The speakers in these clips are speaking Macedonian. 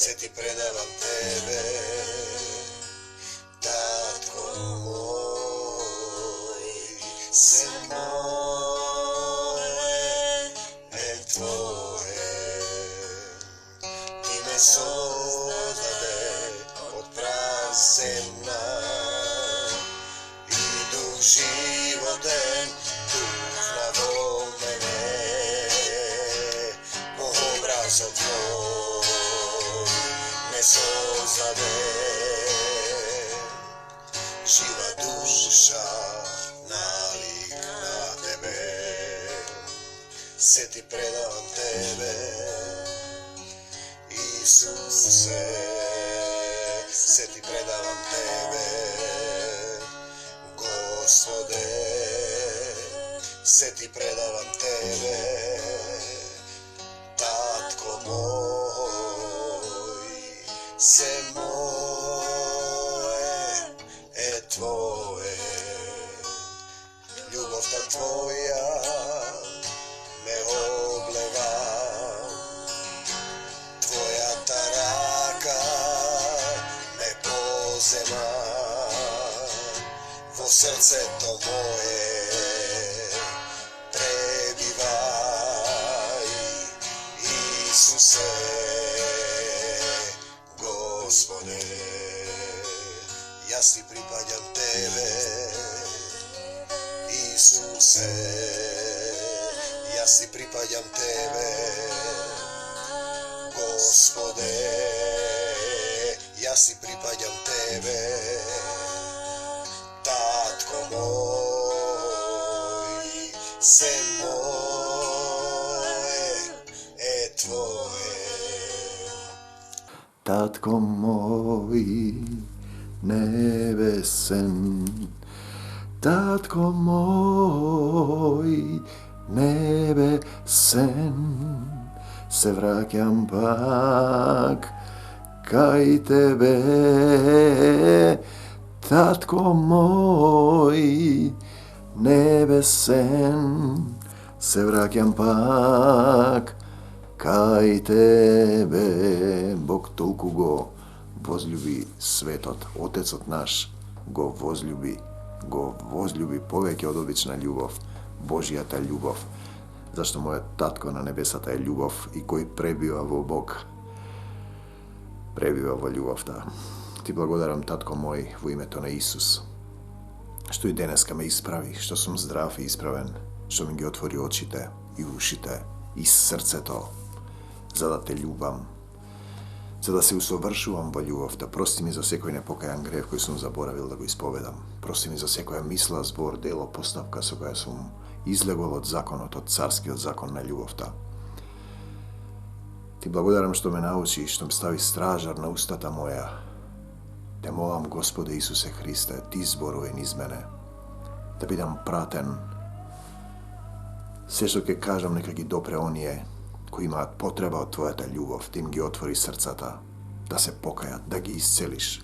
se ti predavam tebe, tatko moj, se moje, tvoje. Ti me sozdade od prazemna i duh životen duhna vo mene, po obrazu tvoj me sozdade. Živa duša nalik na tebe, se ti predavam tebe, Isuse, se ti predavam tebe, Gospode, se ti predavam tebe, tatko moj, se moje, tvoje. Ljubov ta tvoja me obleva, tvoja ta raka me pozema, vo srce to moje prebivaj, Isuse, Gospode. Ja si pripadam tebe, Isuse, ja si pripadam tebe, Gospode, ja si pripadam tebe, tatko moj, se moje, tvoje. Tatko moj nebesen, tatko moj nebesen, se vraćam pak kaj tebe, tatko moj nebesen, se vraćam pak kaj tebe. Bog toliko go возлюби светот, Отецот наш го возлюби повеќе од обична љубов, Божјата љубов, зашто мојот татко на небесата е љубов и кој пребива во Бог, пребива во љубовта. Ти благодарам, татко мој, во името на Исус, што и денеска ме исправи, што сум здрав и исправен, што ми ги отвори очите и ушите и срцето, за да те љубам, за да се усовршувам во љубовта. Прости ми за секој непокајан грев кој сум заборавил да го исповедам. Прости ми за секоја мисла, збор, дело, постапка со која сум излегол од законот, од царскиот закон на љубовта. Ти благодарам што ме научи, што ме стави стражар на устата моја. Те молам, Господе Исусе Христе, ти зборувај низ мене, да бидам пратен. Се што ќе кажам нека ги допре оние кои имаат потреба од твојата љубов, да им ги отвори срцата, да се покајат, да ги исцелиш,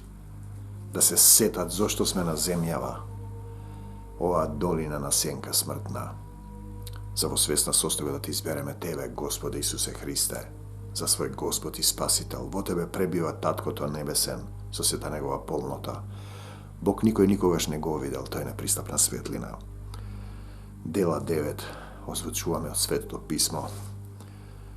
да се сетат зошто сме на земјава, оваа долина на сенка смртна, за во свесна состојба да ти избереме Тебе, Господе Исусе Христе, за свој Господ и Спасител. Во Тебе пребива Таткото небесен, со сета Негова полнота. Бог никој никогаш не го видел, тој не пристапна светлина. Дела 9 озвучуваме од Светото Писмо.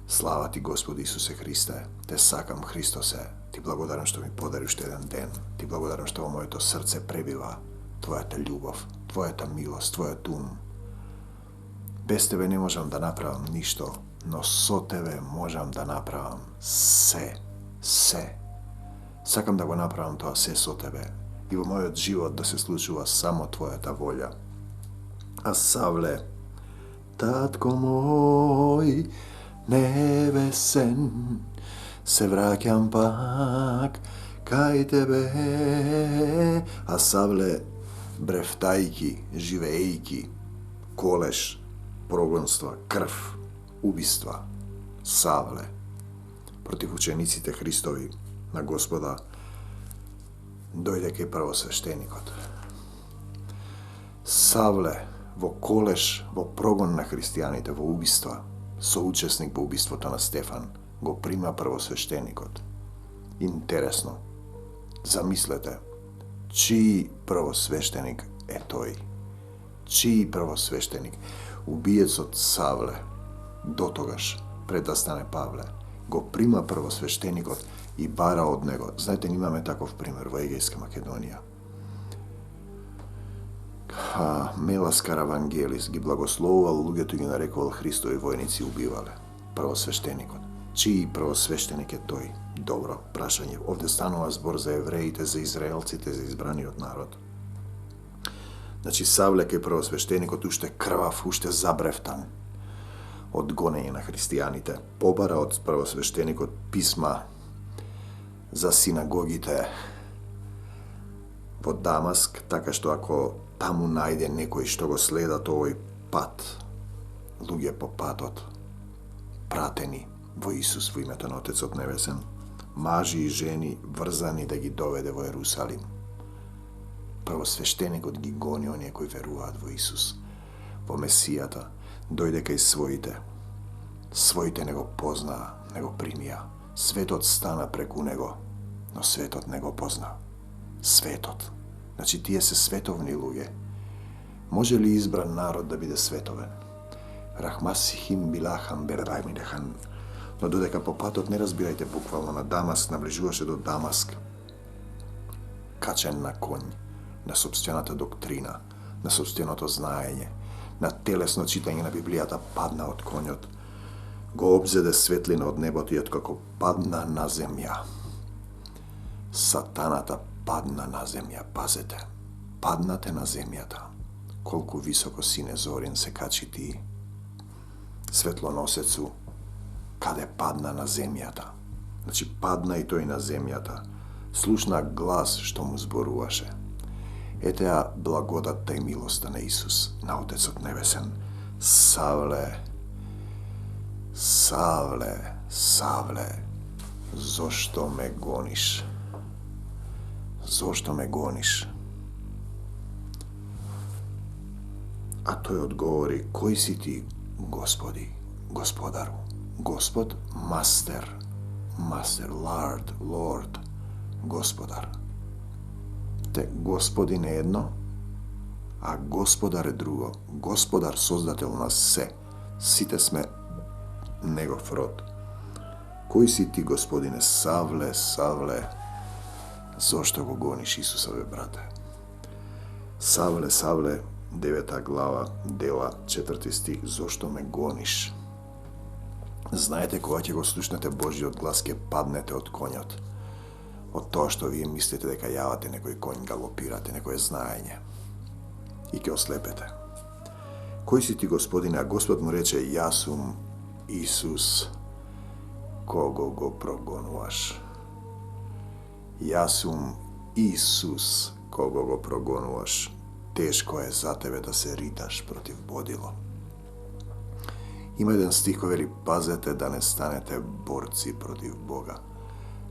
Слава ти, Господи Исусе Христе, те сакам, Христосе, ти благодарам што ми подари уште еден ден, ти благодарам што во моето срце пребива Твојата љубов, Твојата милост, Твојот ум. Без Тебе не можам да направам ништо, но со Тебе можам да направам се. Сакам да го направам тоа се со Тебе и во мојот живот да се случува само Твојата волја. А Савле, татко мој небесен, се враќам пак кај Тебе. А Савле, брефтајки, живеејки, колеш, прогонства, крв, убиства, Савле, против учениците Христови на Господа, дојде кај првосвештеникот. Савле, во колеш, во прогон на христијаните, во убиства, соучесник во убиството на Стефан, го прима првосвештеникот. Интересно. Замислете, чiji prvosveštenik е тој? Чiji prvosвештеник? Убиецот Савле, дотогаш, пред да стане Павле, го прима prvосвештеникот и бара од него. Знаете, имаме таков пример во Егејска Македонија. Мелас Каравангелис ги благословувал луѓето и ги нарекувал Христови војници убивале. Prvосвештеникот. Чiji prvосвештеник е тој? Добро прашање. Овде станува збор за евреите, за израелците, за избраниот народ. Значи, Савле кај prvосвештеникот уште крвав, уште забревтан од гонење на христијаните. Побара од prvосвештеникот писма за синагогите во Дамаск, така што ако таму најде некој што го следат овој пат, луѓе по патот, пратени во Исус во името на Отецот Небесен, мажи и жени врзани да ги доведе во Ерусалим. Prvосвештеникот ги гони оние кои веруваат во Исус, во Месијата, дојде кај своите. Своите не го познаа, не го примија. Светот стана преку него, но светот не го позна. Светот. Значи, тие се световни луѓе. Може ли избран народ да биде световен? Рахмасихим билахам бербаймидехан. Но додека по патот, не разбирајте буквално, на Дамаск, наближуваше до Дамаск, качен на конј, на собствената доктрина, на собственото знаење, на телесно читање на Библијата, падна од конјот, го обзеде светлина од небото и откако падна на земја. Сатаната падна на земја, пазете, паднате на земјата. Колку високо, сине Зорин, се качи ти, светлоносецу, каде падна на земјата. Значи, падна и тој на земјата. Слушна глас што му зборуваше. Етеа благодатта и милоста на Исус, на Отецот Небесен. Савле, Савле, Савле, зошто ме гониш? Зошто ме гониш? А тој одговори, кој си ти, Господи, Господару? Господ, Мастер, Лорд, Господар. Те, Господин е едно, а Господар е друго. Господар, создател на се. Сите сме негов род. Кој си ти, Господине? Савле, Савле, зошто го гониш Исуса, бе, брате? Савле, Савле, 9 глава, дела, 4 стих, зошто ме гониш? Знаете, кога ќе го слушнете Божиот глас, ќе паднете од конјот. Од тоа што вие мислите дека јавате некој конј, галопирате некој знаење. И ќе ослепете. Кој си ти, Господине? А Господ му рече, јас сум Исус, кого го прогонуваш. Јас сум Исус, кого го прогонуваш. Тешко е за тебе да се риташ против бодило. Има еден стих кој вели, пазете да не станете борци против Бога.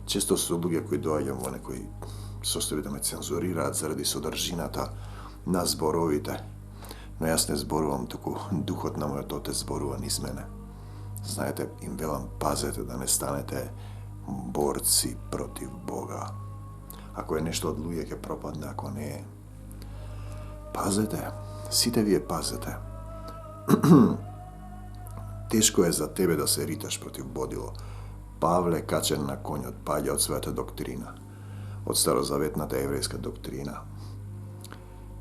Често со луѓе кои доаѓам во некои состојби да ме цензурираат заради содржината на зборовите, но јас не зборувам, туку духот на мојот Отец зборува низ мене. Знаете, им велам, пазете да не станете борци против Бога. Ако е нешто од луѓе ќе пропадне, ако не е. Пазете, сите вие пазете. Тешко е за тебе да се риташ против бодило. Павле, качен на конјот, паѓа од својата доктрина, од старозаветната еврејска доктрина,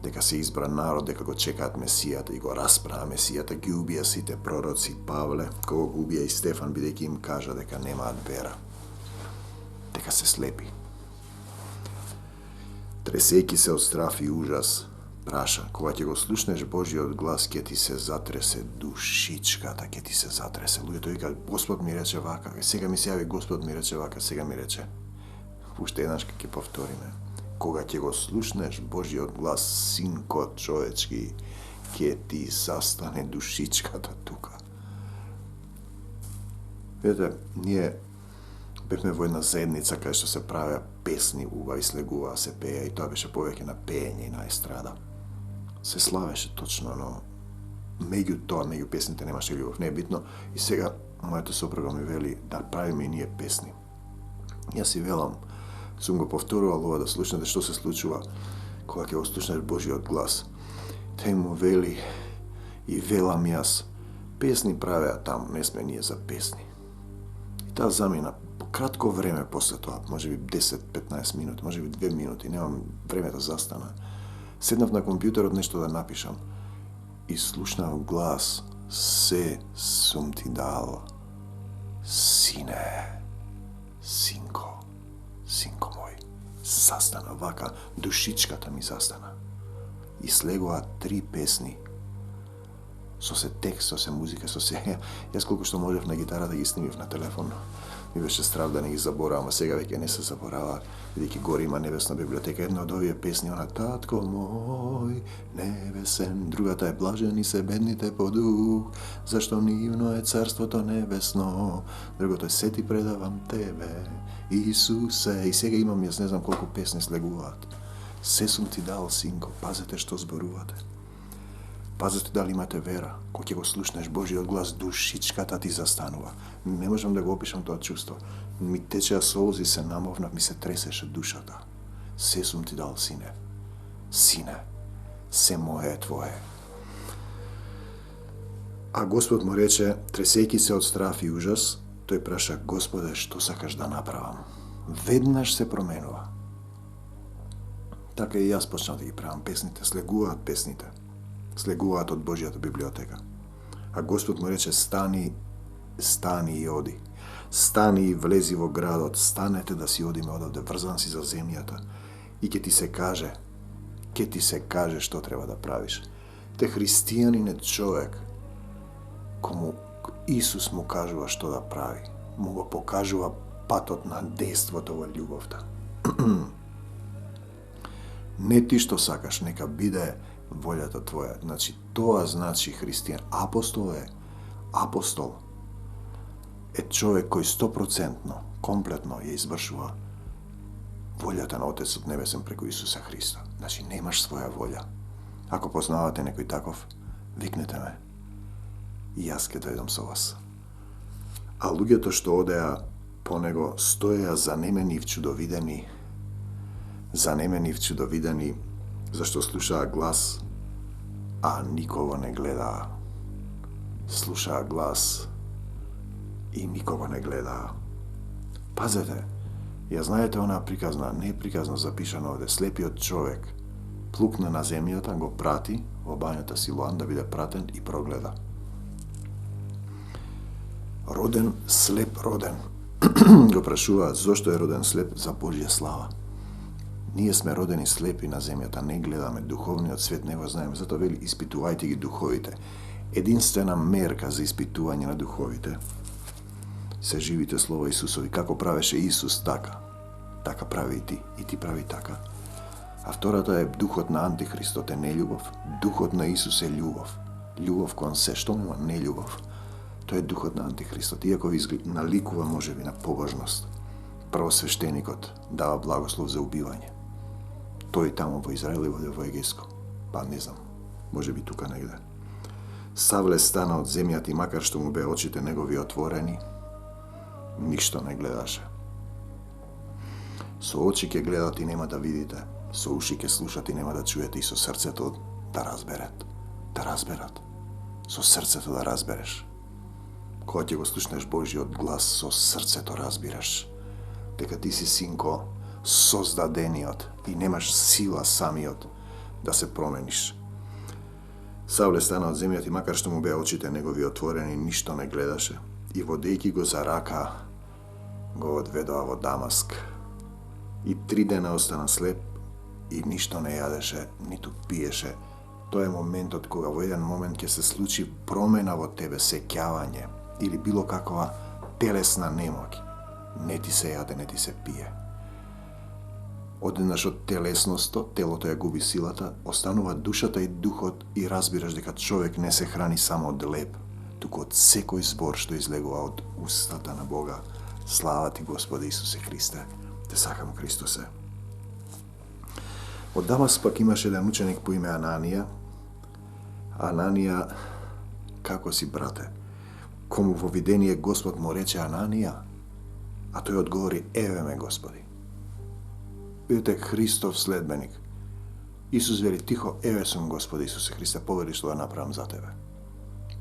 дека се избран народ, дека го чекаат Месијата и го распраа Месијата, ги убија сите пророци. Павле, кога го убија и Стефан, бидејќи им кажа дека немаат вера, дека се слепи. Тресејќи се од страф и ужас, праша, кога ќе го слушнеш Божиот глас, ќе ти се затресе душичката, ќе ти се затресе. Луѓето вика, Господ ми рече вака, сега ми се јави Господ ми рече вака, сега ми рече. Уште еднаш ќе повториме. Кога ќе го слушнеш Божиот глас, синко човечки, ќе ти застане душичката тука. Видете, ние бевме во една заедница кај што се правеа песни, убави слегуваа, се пеја, и тоа беше повеќе на пеење и на естрада. Се славеше точно, но меѓу песните немаше љубов, не е битно. И сега мојата сопруга ми вели да правиме и ние песни. Јас си велам, Сум го повторувал ова да слушнете што се случува кога ќе го слушнеш Божиот глас. Тој му вели и велам јас. Песни правеа таму, не сме ние за песни. И таа замина по кратко време после тоа, можеби 10-15 минути, можеби 2 минути, немам време да застана. Седнав на компјутерот нешто да напишам и слушнав глас: се сум ти дал, сине, синко, синко мој. Застана вака, душичката ми застана. И слегоа 3 песни. Со се текст, со се музика, со се... Јас колку што можев на гитара да ги снимив на телефон. Ми беше страв да не ги заборавам, а сега веќе не се заборава, бидејќи горе има небесна библиотека. Една од овие песни, она Татко мој небесен, другата е Блажени се бедните по дух, зашто нивно е царството небесно, другото е Се ти предавам тебе, Исусе. И сега имам, јас не знам колку песни слегуваат. Се сум ти дал, синко, пазете што зборувате. Пазете дали имате вера. Кога ќе го слушнеш Божиот глас, душичката ти застанува. Не можам да го опишам тоа чувство. Ми течеа солзи, се намовнав, ми се тресеше душата. Се сум ти дал, сине. Сине, се мое е твое. А Господ му рече, тресејќи се од страф и ужас, тој праша: Господе, што сакаш да направам? Веднаш се променува. Така и јас почнав да ги правам песните, слегуваат песните. Слегуваат од Божјата библиотека. А Господ му рече: стани, стани и оди. Стани и влези во градот, станете да си одиме одавде, врзан си за земјата. И ќе ти се каже што треба да правиш. Те христијанин е човек кому Исус му кажува што да прави. Му го покажува патот на дејството во љубовта. Не ти што сакаш, нека биде волјата твоја. Значи, тоа значи христијан. Апостол е човек кој 100%, комплетно ја извршува волјата на Отецот Небесен преку Исуса Христа. Значи, немаш своја волја. Ако познавате некој таков, викнете ме. И јас ќе дојдам со вас. А луѓето што одеа по него стоеа занемени, зашто слушаа глас, а никого не гледаа. Слушаа глас и никого не гледаа. Пазете, ја знаете она приказна, не приказна запишана овде, слепиот човек плукна на земјата, го прати во бањата Силоан да биде пратен и прогледа. Роден, слеп роден. Го прашуваат зошто е роден слеп, за Божја слава. Ние сме родени слепи на земјата, не гледаме, духовниот свет не го знаеме, затоа вели испитувајте ги духовите. Единствена мерка за испитување на духовите се живите слова Исусови. Како правеше Исус, така прави и ти прави така. А втората е духот на Антихристот е нељубов, духот на Исус е љубов. Љубов кон се, што има нељубов? Тој е духот на Антихристот, иако ви наликува можеби на побожност. Првосвештеникот дава благослов за убивање. Тој таму во Израел и во Егејско. Па не знам, можеби тука негде. Савле стана од земјата и макар што му бе очите негови отворени, ништо не гледаше. Со очи ќе гледат и нема да видите, со уши ќе слушат и нема да чуете, и со срцето да разберат. Со срцето да разбереш. Кога ќе го слушнеш Божиот глас, со срцето разбираш дека ти си синко создадениот и немаш сила самиот да се промениш. Савле стана од земјата и макар што му беа очите негови отворени, ништо не гледаше. И водејќи го за рака, го одведоа во Дамаск. И 3 дена остана слеп и ништо не јадеше, ниту пиеше. Тоа е моментот кога во еден момент ќе се случи промена во тебе, сеќавање или било каква телесна немоќ. Не ти се јаде, не ти се пие. Одеднаш од телесноста, телото ја губи силата, останува душата и духот и разбираш дека човек не се храни само од леб, туку од секој збор што излегува од устата на Бога. Слава ти, Господе Исусе Христе, те сакам, Христосе. Од Дамаск пак имаше еден ученик по име Ананија. Ананија, како си, брате? Кому во видение Господ му рече Ананија, а тој одговори: еве ме, Господи. бидете Христов следбеник. Исус вели тихо, еве сум Господи Исусе Христе, повели што да направам за тебе.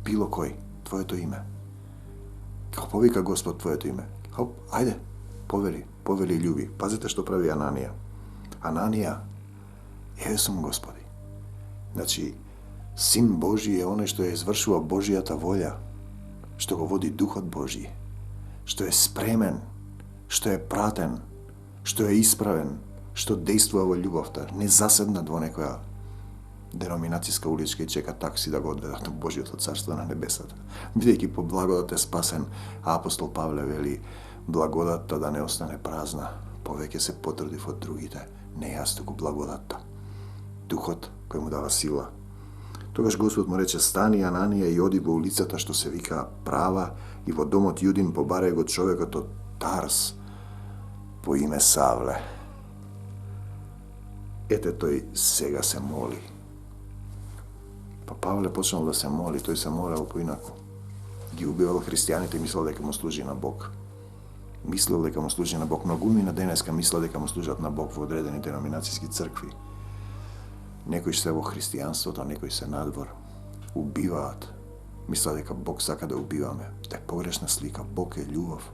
Било кој, твоето име. Како повика Господ твоето име. Хоп, ајде, повели и љуби. Пазите што прави Ананија. Ананија, еве сум Господи. Значи, Син Божи е оној што ја извршува Божијата волја, што го води Духот Божи, што е спремен, што е пратен, што е исправен, што действува во љубовта, не заседнат во некоја деноминацијска уличка и чека такси да го одведат во Божиото царство на небесата. Бидејќи по благодат е спасен, а апостол Павле вели, благодатта да не остане празна, повеќе се потрудив од другите, не јас туку благодатта. Духот кој му дава сила. Тогаш Господ му рече, стани Ананија и оди во улицата што се вика Права и во домот Јудин побарај го човекот од Тарс по име Савле. Ете тој сега се моли. Па Павле почнал да се моли, тој се молел поинаку. Ги убивал христијаните и мислел дека му служи на Бог. Мислел дека му служи на Бог. Многуми на денеска мислел дека му служат на Бог во одредени деноминацијски цркви. Некои се во христијанството, некои се надвор. Убиваат. Мислат дека Бог сака да убиваме. Тоа е погрешна слика. Бог е љубов.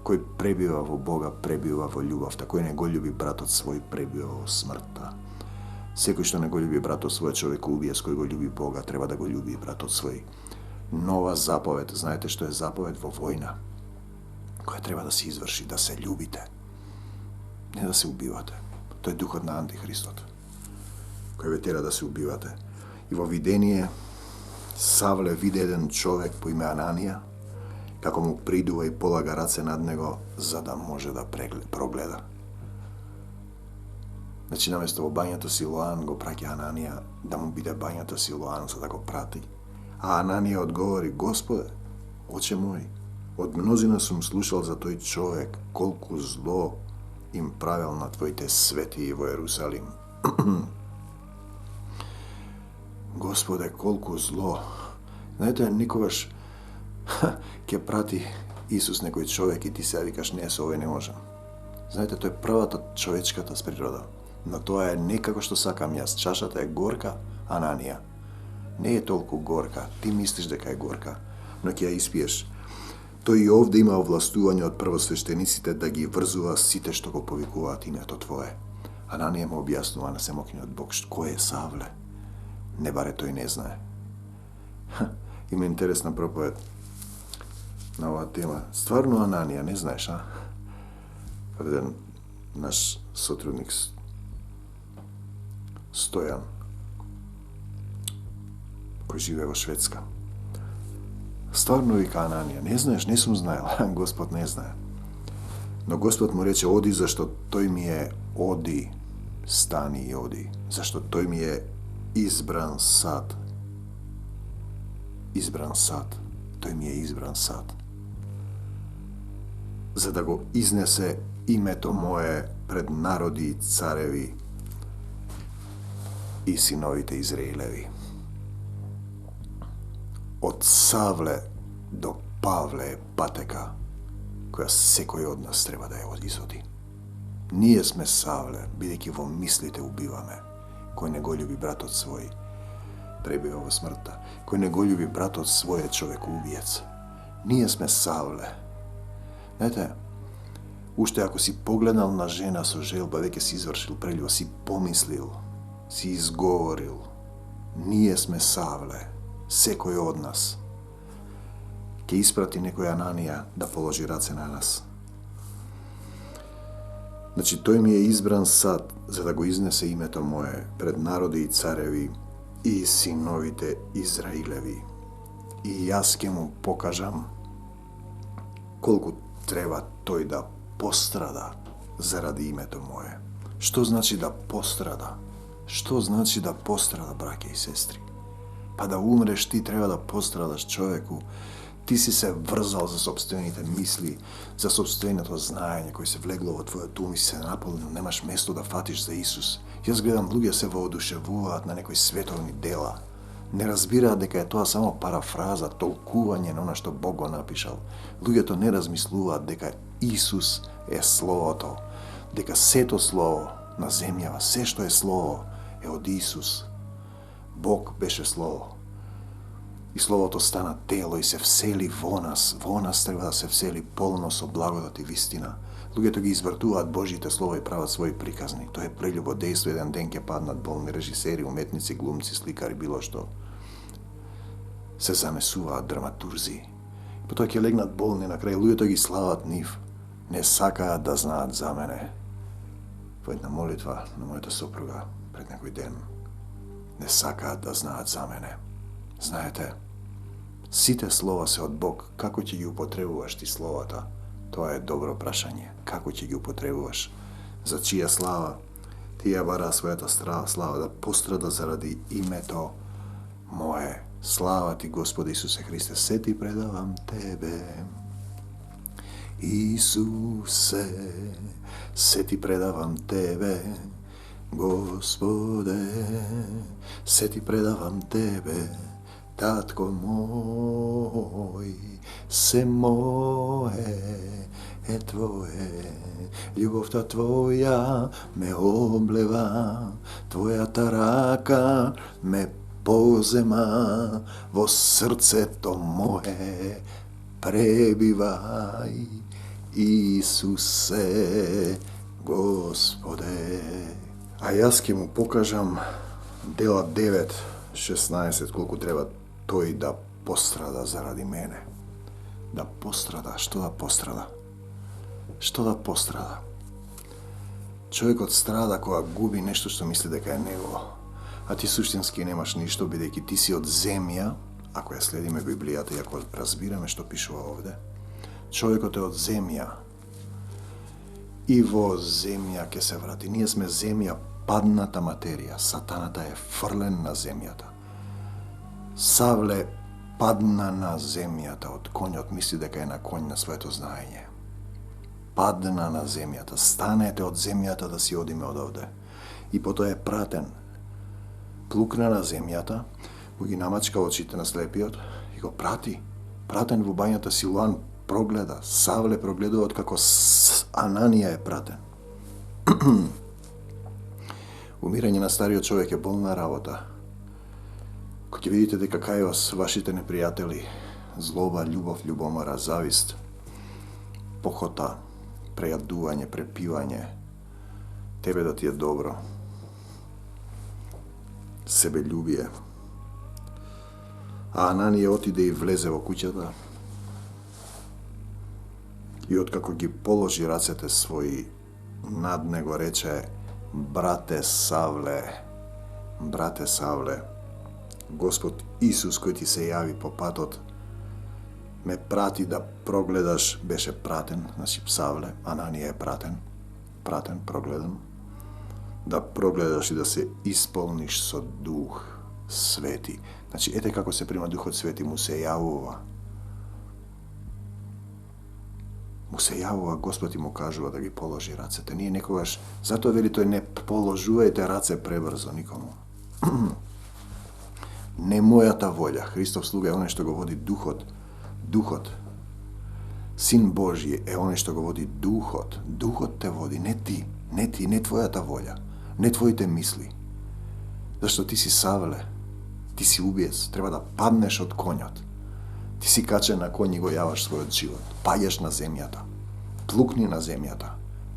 Кој пребива во Бога, пребива во љубовта. Кој не го љуби братот свој, пребива во смртта. Секој што не го љуби братот свој, човек убиец, кој го љуби Бога, треба да го љуби братот свој. Нова заповед, знаете што е заповед во војна, која треба да се изврши, да се љубите, не да се убивате. Тоа е духот на Антихристот, кој ве тера да се убивате. И во видение Савле виде еден човек по име Ананија, како му придува и полага раце над него, за да може да прогледа. Значи, наместо во бањата Силоан го праќа Ананија да му биде бањата Силоан за да го прати. А Ананија одговори, Господе, оче мој, од мнозина сум слушал за тој човек, колку зло им правил на твоите свети во Ерусалим. Господе, колку зло. Знаете, никогаш ќе прати Исус некој човек и ти се викаш, не, со овој не можам. Знаете, тоа е првата човечката природа. Но тоа е не како што сакам јас. Чашата е горка, Ананија. Не е толку горка, ти мислиш дека е горка, но ќе ја испиеш. Тој и овде има овластување од првосвештениците да ги врзува сите што го повикуваат името Твое. Ананија му објаснува на Семокниот Бог кој е Савле. Не баре тој не знае. Има интересна проповед на оваа тема. Стварно Ананија, не знаеш, а? Еден наш сотрудник Стојан, кој живее во Шведска. Стварно вика Ананија, не знаеш, не сум знаел, Господ не знае. Но Господ му рече, оди, зашто тој ми е, оди, стани и оди, зашто тој ми е избран сад. Избран сад, тој ми е избран сад. За да го изнесе името мое пред народи и цареви и синовите Израилеви. Од Савле до Павле е патека која секој од нас треба да ја изоди. Ние сме Савле, бидејќи во мислите убиваме. Кој не го љуби братот свој, пребива во смртта. Кој не го љуби братот свој е човек убиец. Ние сме Савле. Знаете, уште ако си погледнал на жена со желба, веќе си извршил прелюба, си помислил, си изговорил. Ние сме Савле. Секој од нас ќе испрати некој Ананија да положи раце на нас. Значи, тој ми е избран сад за да го изнесе името мое пред народи и цареви и синовите Израилеви. И јас ќе му покажам колку треба тој да пострада заради името мое. Што значи да пострада? Што значи да пострада, браќа и сестри? Па да умреш, ти треба да пострадаш, човеку. Ти си се врзал за собствените мисли, за собственото знаење кој се влегло во твојот ум и се наполнил, немаш место да фатиш за Исус. Јас гледам луѓе се воодушевуваат на некои световни дела. Не разбираат дека е тоа само парафраза, толкување на она што Бог го напишал. Луѓето не размислуваат дека Исус е Словото, дека сето слово на земјава, се што е слово, е од Исус. Бог беше слово. И словото стана тело и се всели во нас. Во нас треба да се всели полно со благодат и вистина. Луѓето ги извртуваат Божите слова и прават своји приказни. Тоа е прелюбодејство, еден ден ќе паднат болни режисери, уметници, глумци, сликари, било што. Се замесуваат драматурзи. Потоа ќе легнат болни, на крај луѓето ги слават нив. Не сакаат да знаат за мене. Во една молитва на мојата сопруга пред некој ден. Не сакаат да знаат за мене. Знаете, сите слова се од Бог. Како ќе ги употребуваш ти словата? Тоа е добро прашање. Како ќе ги употребуваш? За чија слава? Тие бара својата слава да пострада заради името Мое. Слава ти, Господи Исусе Христе, се ти предавам Тебе. Исусе, се ти предавам Тебе. Господе, се ти предавам Тебе. Татко мој, се мое е Твое. Љубовта Твоја ме облева, Твојата рака ме позема, во срцето мое пребивај, Исусе, Господе. А јас ќе му покажам дела 9:16, колку треба тој да пострада заради мене. Да пострада. Што да пострада? Што да пострада? Човекот страда кога губи нешто што мисли дека е негово. А ти суштински немаш ништо, бидејќи ти си од земја, ако ја следиме Библијата и ако разбираме што пишува овде. Човекот е од земја. И во земја ќе се врати. Ние сме земја, падната материја. Сатаната е фрлен на земјата. Савле падна на земјата од конјот, мисли дека е на конј на своето знаење. Падна на земјата. Станете од земјата да си одиме од овде. И потоа е пратен. Плукна на земјата, го ги намачка очите на слепиот и го прати. Пратен во бањата Силуан прогледа. Савле прогледува од како Ананија е пратен. Умирање на стариот човек е болна работа. Кога ќе видите дека кај вас вашите непријатели, злоба, љубов, љубомора, завист, похота, прејадување, препивање, тебе да ти е добро, себељубие. А Ананија отиде и влезе во куќата и откако ги положи рацете своји над него рече: брате Савле, Господ Исус кој ти се јави по патот ме прати да прогледаш, беше пратен, значи Савле, Ананија е пратен, прогледан, да прогледаш и да се исполниш со Дух Свети. Значи, ете како се прима Духот Свети, му се јавува. Господ и му кажува да ги положи рацете. Ние некогаш, затоа вели тој, не положувајте раце пребрзо никому. Не мојата волја. Христов слуга е оној што го води Духот. Син Божји е оној што го води Духот. Духот те води, не ти, не твојата волја, не твоите мисли. Зашто ти си Савле, ти си убиец, треба да паднеш од конјот. Ти си качен на коњ и го јаваш својот живот. Паѓаш на земјата. Плукни на земјата.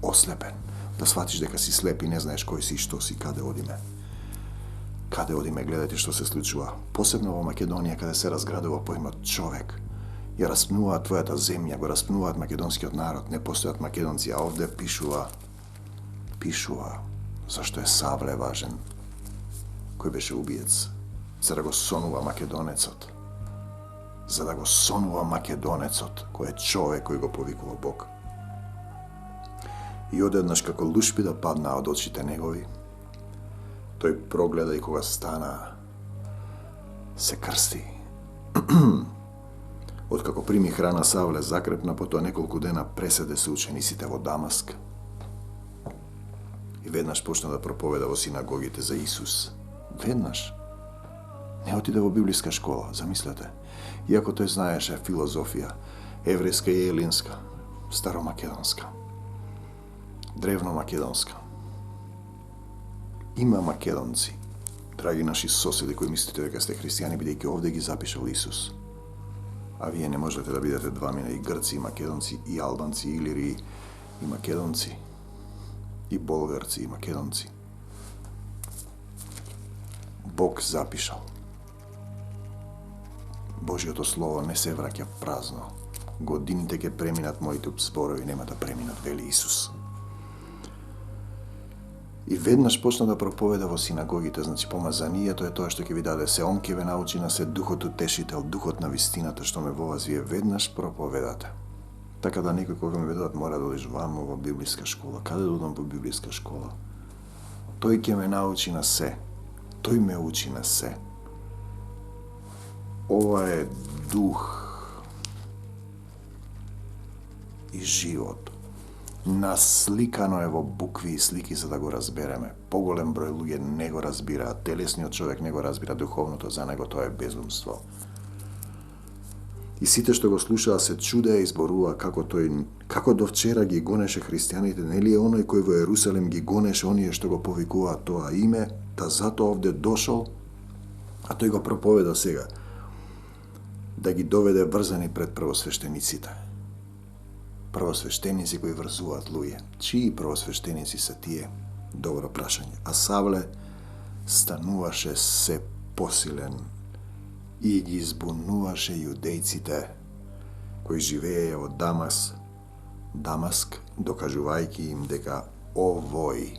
Ослепен. Да сватиш дека си слеп и не знаеш кој си и што си, каде одиме. Каде одиме, гледајте што се случува. Посебно во Македонија, каде се разградува поимот човек. Ја распнуваат твојата земја, го распнуваат македонскиот народ. Не постојат македонци, а овде пишува зашто е Савле важен, кој беше убиец, за да го сонува македонецот. Кој е човек кој го повикува Бог. И одеднаш како лушпи да падна од очите негови, тој прогледа и кога стана, се крсти. Откако прими храна, Савле закрепна, потоа неколку дена преседе со учениците во Дамаск. И веднаш почна да проповеда во синагогите за Исус. Веднаш. Не отиде во библиска школа, замислете. Иако тој знаеше филозофија, еврејска и елинска, старомакедонска. древно-македонска. Има македонци, драги наши соседи, кои мислите дека сте христијани, бидејќи овде ги запишал Исус. А вие не можете да бидете двамина, и грци, и македонци, и албанци, и илири, и македонци, и болгарци, и македонци. Бог запишал. Божјото Слово не се враќа празно. Годините ќе преминат, моите зборови нема да преминат, вели Исус. И веднаш почна да проповеда во синагогите, значи помазанието е тоа што ќе ви даде се, он ќе ве научи на се, духот утешител, духот на вистината што ме во вас, вие веднаш проповедате. Така да некој кога ме ведат мора да одиш вамо во библиска школа. Каде да одам во библиска школа? Тој ќе ме научи на се. Тој ме учи на се. Ова е дух и живот. Насликано е во букви и слики за да го разбереме. Поголем број луѓе не го разбираат. Телесниот човек не го разбира, духовното за него тоа е безумство. И сите што го слушаа се чудеа и зборува како до вчера ги гонеше христијаните, нели е оној кој во Ерусалим ги гонеше оние што го повикуваат тоа име, та затоа овде дошол, а тој го проповеда сега, да ги доведе врзани пред првосвештениците. Првосвештеници кои врзуваат луѓе. Чии првосвештеници се тие? Добро прашање. А Савле стануваше се посилен и ги збунуваше јудејците кои живееја во Дамаск, докажувајќи им дека овој,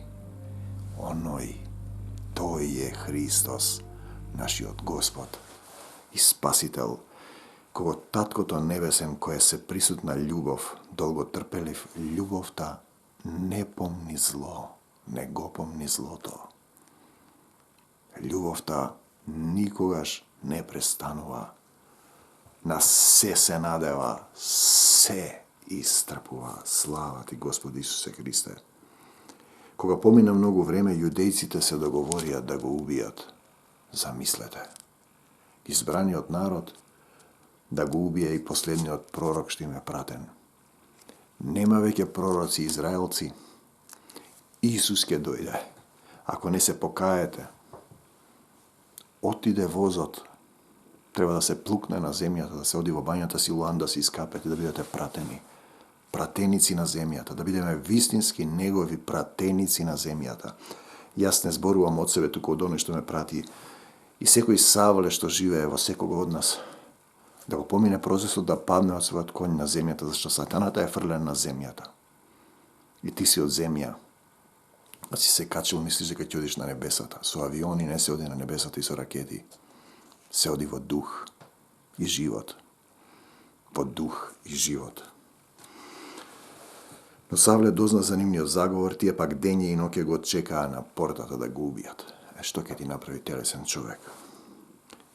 оној, тој е Христос, нашиот Господ и Спасител, кого Таткото Небесен, кој е се присутна љубов, долготрпелив, љубовта не помни зло, не го помни злото. Љубовта никогаш не престанува. На се надева, се истрпува. Слава ти, Господи Исусе Христе. Кога помина многу време, јудејците се договорија да го убијат. Замислете. Избраниот народ да го убие и последниот пророк што им е пратен. Нема веќе пророци израелци. Исус ќе дојде. Ако не се покаете, отиде возот, треба да се плукне на земјата, да се оди во бањата Силуан, да се искапете, да бидете пратени. Пратеници на земјата, да бидеме вистински негови пратеници на земјата. Јас не зборувам од себе, туку од оној што ме прати. И секој Савле што живее во секого од нас, да го помине процесот да падне од својот конј на земјата, зашто сатаната е фрлен на земјата. И ти си од земја. А си се качил, мислиш дека ќе одиш на небесата. Со авиони не се оди на небесата и со ракети. Се оди во дух и живот. Во дух и живот. Но Савле дозна за нивниот заговор, тие пак дење и ноќе го чекаа на портата да го убијат. Што ќе ти направи телесен човек?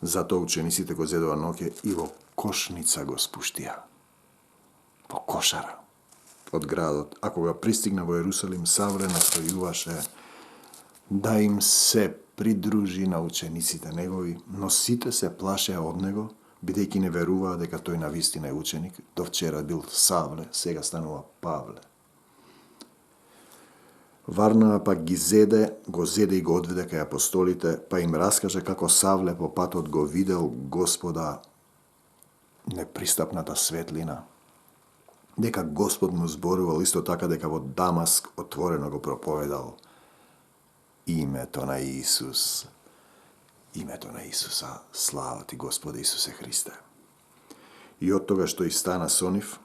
Затоа учениците го зедоа ноќе и во кошница го спуштија. Во кошара од градот. А кога пристигна во Ерусалим, Савле настојуваше да им се придружи на учениците негови, но сите се плашеа од него, бидејќи не веруваа дека тој навистина е ученик. До вчера бил Савле, сега станува Павле. Варнава пак го зеде и го одведе кај апостолите, па им раскаже како Савле по патот го видел Господа, непристапната светлина, дека Господ му зборувал, исто така дека во Дамаск отворено го проповедал името на Исус. Името на Исуса, слава ти Господи Исусе Христе. И од тога што и стана со нив,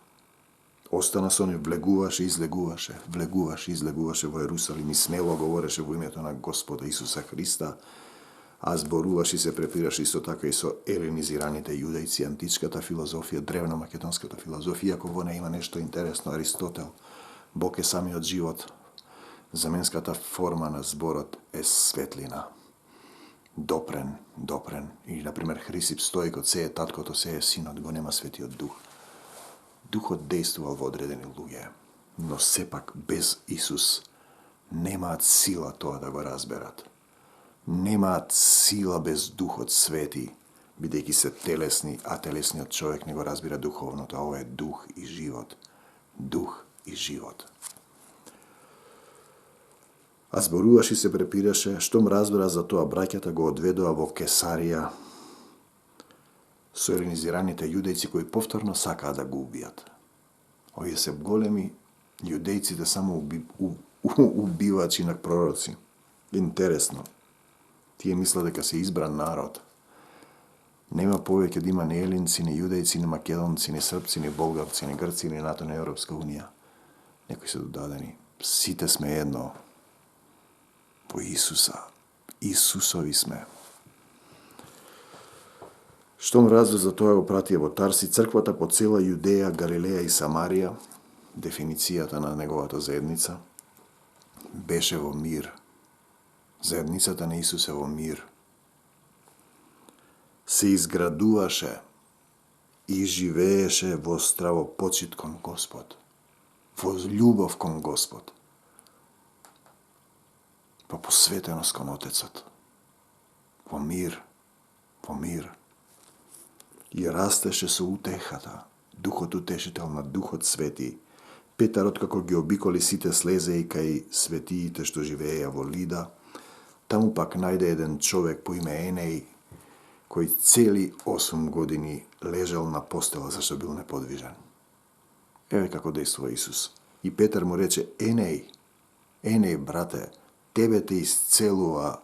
остана со нив, влегуваше, излегуваше во Ерусалим и смело говореше во името на Господа Исуса Христа, а зборуваше и се препираше исто така и со еленизираните јудејци, античката филозофија, древно-македонската филозофија, иако во неја има нешто интересно, Аристотел. Бог е самиот живот. Заменската форма на зборот е светлина. Допрен. Или, например, Хрисип Стоикот, се е таткото, се е синот, го нема светиот дух. Духот действувал во одредени луѓе, но сепак без Исус немаат сила тоа да го разберат. Немаат сила без Духот Свети, бидејќи се телесни, а телесниот човек не го разбира духовното, а ова е дух и живот. Дух и живот. А зборуваш и се препираше, штом разбра за тоа браќата го одведоа во Кесарија со еленизираните јудејци кои повторно сакаа да го убијат. Овие се големи јудејците само убивачи на пророци. Интересно. Тие мислат дека се избран народ. Нема повеќе да има ни елинци, ни јудејци, ни македонци, ни српци, ни болгарци, ни грци, ни НАТО, ни Европска унија. Некои се додадени. Сите сме едно. По Исуса. Исусови сме. Штом разбра за тоа го пратија во Тарси, црквата по цела Јудеја, Галилеја и Самарија, дефиницијата на неговата заедница, беше во мир. Заедницата на Исус е во мир. Се изградуваше и живееше во стравопочит кон Господ, во љубов кон Господ, во посветеност кон Отецот, во мир, и растеше со утехата, Духот утешител на Духот Свети. Петар, откако ги обиколи сите, слезе и кај светиите што живееја во Лида. Таму пак најде еден човек по име Енеј, кој цели 8 години лежал на постела зашто бил неподвижен. Еве како действува Исус. И Петар му рече: Енеј, брате, тебе те исцелува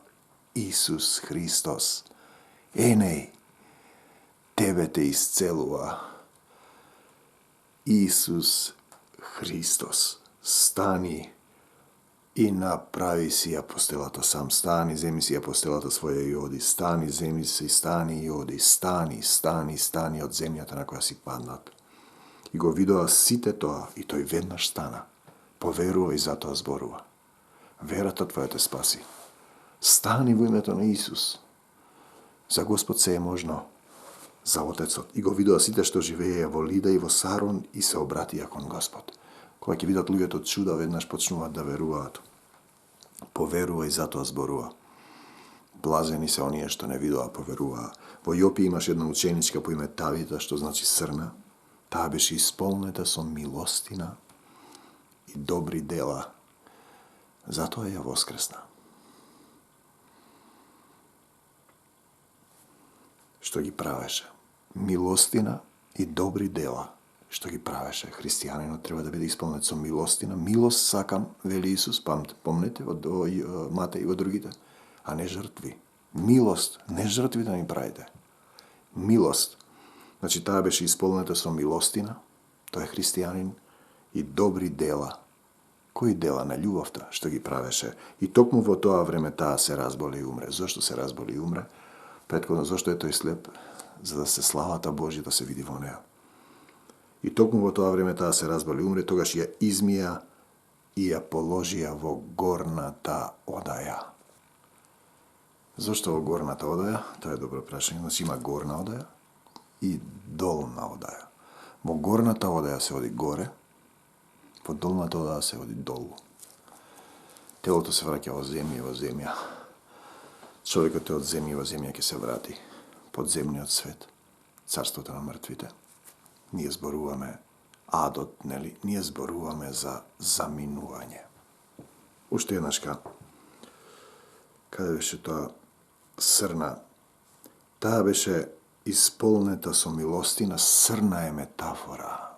Исус Христос. Енеј, тебе те исцелува Исус Христос. Стани и направи си ја постелата сам. Стани, земи си ја постелата своја и оди. Стани, земи си, стани и оди. Стани од земјата на која си паднат. И го видоа сите тоа, и тој веднаш стана. Поверува и затоа зборува. Верата твоја те спаси. Стани во името на Исус. За Господ се е можно. За Отецот. И го видоа сите што живееја во Лида и во Сарон и се обратија кон Господ. Кога ќе видат луѓето чуда, веднаш почнуваат да веруваат. Поверува и затоа зборува. Блазени се оние што не видоа, поверуваа. Во Јопи имаш една ученичка по име Тавита, што значи срна. Таа беше исполнета со милостина и добри дела. Затоа ја воскресна. Што ги правеше? Милостина и добри дела. Што ги правеше? Христијанинот треба да биде исполнет со милостина. Милост сакам, вели Исус, помнете од Матеј и од другите, а не жртви. Милост, не жртви да ми правите. Милост. Значи, таа беше исполнета со милостина, тој е христијанин, и добри дела. Кои дела? На љубовта, што ги правеше. И токму во тоа време таа се разболи и умре. Зошто се разболи и умре? Претходно, зошто е тој слеп? За да се славата Божја да се види во неа. И токму во тоа време таа се разболи и умре, тогаш ја измија и ја положија во горната одаја. Зошто во горната одаја? Тоа е добро прашање. Значи има горна одаја и долна одаја. Во горната одаја се оди горе, во долната одаја се оди долу. Телото се враќа во земја. Човекот е од земја во земја ќе се врати. Подземниот свет, царството на мртвите. Ние зборуваме адот, нели? Ние зборуваме за заминување. Уште еднашка. Каде беше тоа срна? Таа беше исполнета со милостина. Срна е метафора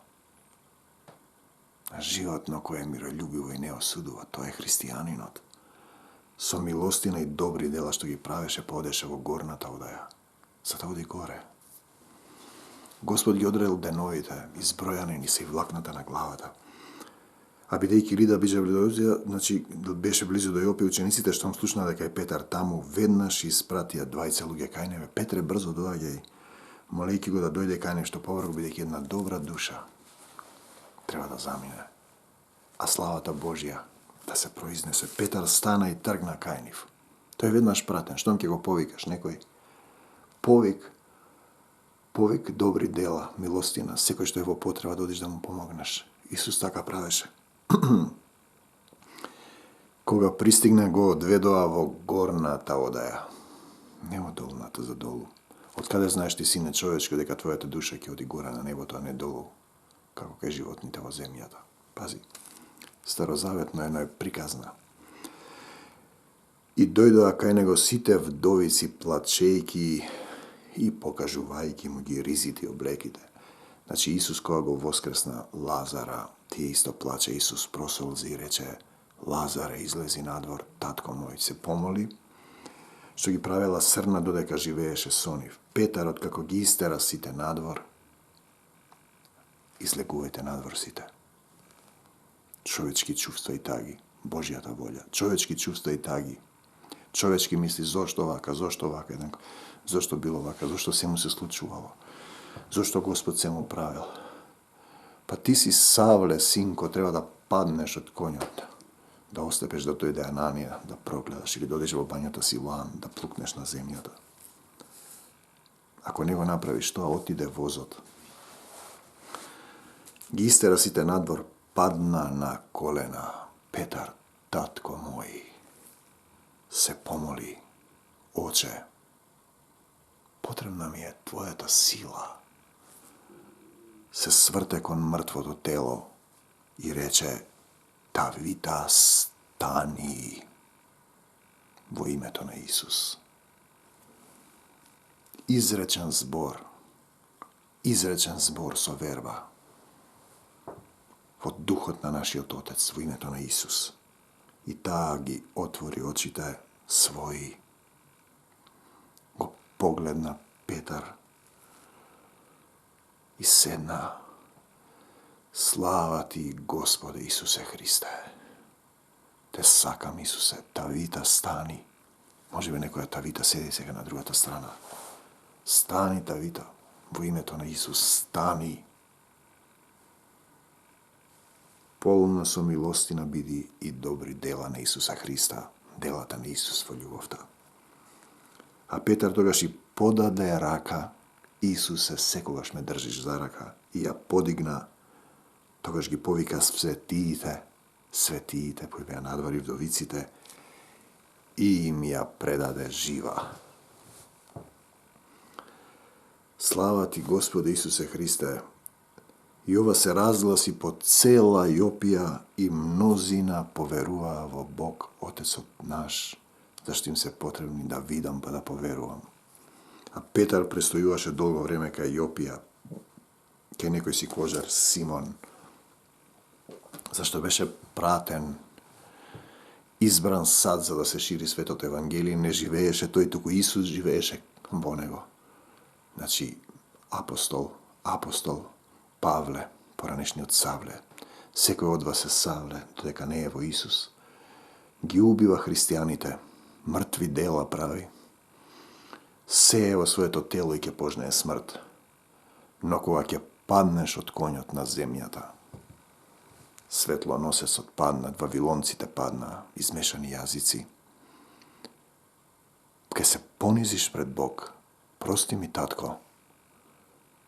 на живот на кој е миролюбиво и не осудува. Тоа е христијанинот. Со милостина и добри дела што ги правеше, поодеше во горната одаја. За да оди горе. Господ ги одредил деновите, избројани ни се и влакната на главата. А бидејќи Лида беше близу до Јопе, учениците што слушнаа дека е Петар таму, веднаш испратија 20 луѓе кај него. Петре, брзо доаѓај, молејќи го да дојде кај него што поврх, бидејќи една добра душа треба да замине. А славата Божја да се произнесе. Петар стана и тргна кај нив. Тој веднаш пратен, штом ќе го повикаш некој? Повик добри дела, милостина, секој што е во потреба да одиш да му помогнеш. Исус така правеше. Кога пристигна, го одведоа во горната одаја. Не во долната, за долу. Откаде знаеш ти, сине човечко, дека твојата душа ќе оди горе на небото, а не долу, како кај животните во земјата? Пази, старозаветно едно е приказна. И дојдоа кај него сите вдовици плачејки и покажувајќи му ги ризите и облеките. Значи Исус кога го воскресна Лазара, тие исто плаче, Исус просолзи и рече: Лазаре, излези надвор, татко мој се помоли, што ги правела срна додека живееше со нив. Петар, откако ги истера сите надвор, излегувајте надвор сите. Човечки чувства и таги, Божјата волја. Човечки чувства и таги. Човечки мисли, зошто вака, зошто било вака, зошто се му се случувало, зошто Господ се му правил. Па ти си Савле, синко, треба да паднеш од коњот, да остепеш да дојде Ананија, да прогледаш, или додеш во бањата Силоам, да плукнеш на земјата. Ако не го направиш тоа, отиде возот. Ги истера сите надвор, падна на колена. Петар, татко мој, се помоли: Оче, потребна ми е твојата сила. Се сврте кон мртвото тело и рече: Тавита, стани, во името на Исус. Изречен збор со верба, во духот на нашиот Отец, во името на Исус. И таа ги отвори очите своји. Го погледна Петар и седна. Слава ти, Господе Исусе Христе. Те сакам, Исусе. Тавита, стани. Може би некоја Тавита седи сега на другата страна. Стани, Тавита. Во името на Исус, стани. Полна со милостина биди и добри дела на Исуса Христа, делата на Исус во љубовта. А Петар тогаш и подаде рака: Исусе, секогаш ме држиш за рака. И ја подигна, тогаш ги повика светиите, појбеа надвор и вдовиците, и им ја предаде жива. Слава ти, Господе Исусе Христе. И ова се разгласи по цела Јопија и мнозина поверуваа во Бог, Отецот наш, зашто им се потребни да видам па да поверувам. А Петар престојуваше долго време кај Јопија, кај некој си кожар Симон, зашто беше пратен, избран сад за да се шири светото Евангелие. Не живееше тој, туку Исус живееше во него. Значи, апостол, Павле, поранешниот Савле, секој од вас е Савле, додека не е во Исус. Ги убива христијаните, мртви дела прави. Се е во своето тело и ќе пожнее смрт. Но кога ќе паднеш од коњот на земјата, светлоносецот паднат, вавилонците падна, измешани јазици, ќе се понизиш пред Бог. Прости ми, татко,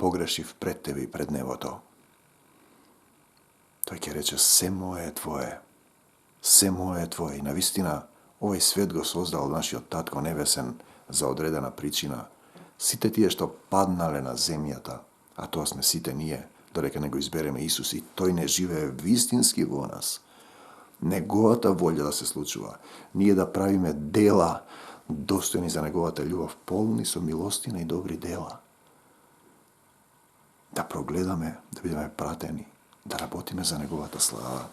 погрешив пред тебе и пред небото. Тој ќе рече: се мое е твое, се мое е твое. И навистина, овој свет го создал нашиот татко небесен за одредена причина. Сите тие што паднале на земјата, а тоа сме сите ние, додека не го избереме Исус, и тој не живее вистински во нас. Неговата волја да се случува. Ние да правиме дела достојни за неговата љубов, полни со милостина и добри дела. Да прогледаме, да бидеме пратени, да работиме за неговата слава.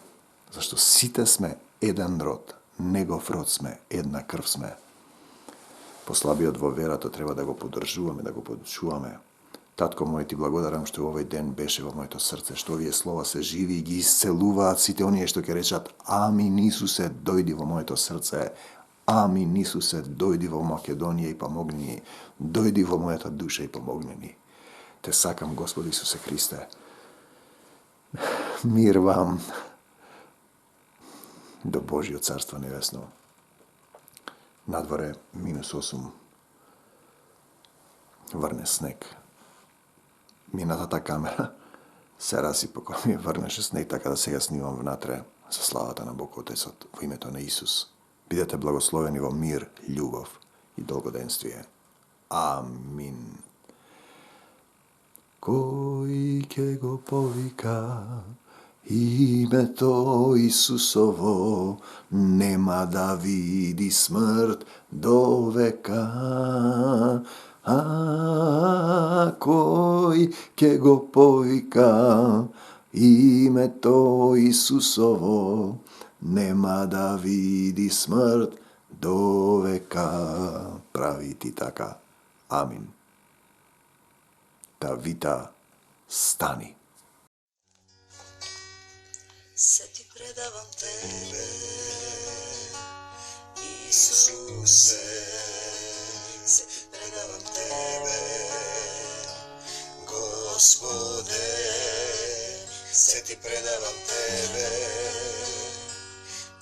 Зашто сите сме еден род, негов род сме, една крв сме. Послабиот во верата треба да го поддржуваме, да го подчуваме. Татко мој, ти благодарам што овој ден беше во моето срце, што овие слова се живи и ги исцелуваат сите оние што ќе речат: Амин, Исусе, дојди во моето срце. Амин, Исусе, дојди во Македонија и помогни ни. Дојди во мојата душа и помогни ни. Те сакам, Господи Исусе Христе. Мир вам до Божјо царство небесно. Надворе -8. Врне снег. Минатата камера се расипа кога ми врнеше снег, така да сега снимам внатре за славата на Бог Отецот во името на Исус. Бидете благословени во мир, љубов и долгоденствие. Амин. Кој ќе го повика Ime to Isusovo nema da vidi smrt do veka. A koji ke go povika, ime to Isusovo nema da vidi smrt do veka. Pravi ti taka. Amin. Ta vita stani. Se ti predavam tebe, Isuse, se predavam tebe, Gospode, se ti predavam tebe,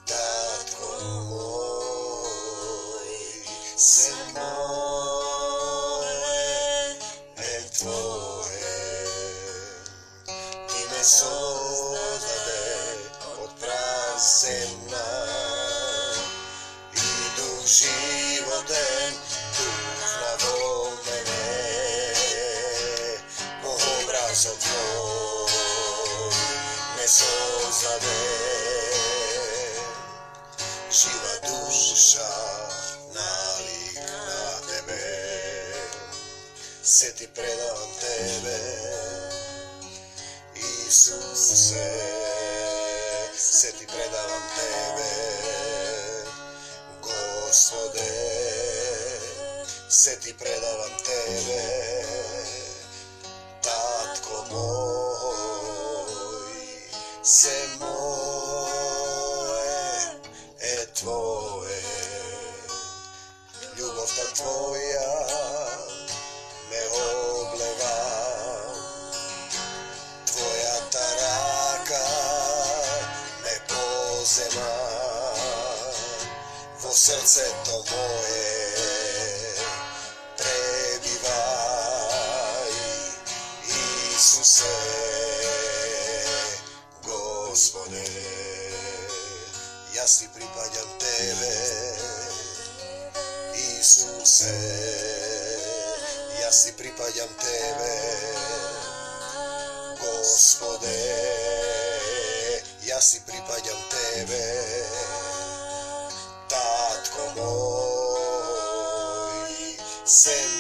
Tatko moj, se moje, tvoje, ti me zemna i duh životen tuflavo mene po obrazu tvoj me sozade živa duša nalik na tebe se ti predam tebe Isuse se ti predavam tebe, Gospode, se ti predavam tebe, Tatko moj, se moje, tvoje, ljubav ta tvoja me obleva, tvoja ta raka vo srce to moje prebivaj Isuse Gospode ja si pripadam tebe Isuse ja si pripadam tebe Gospode ja si pripadam tebe, Tatko moj, sem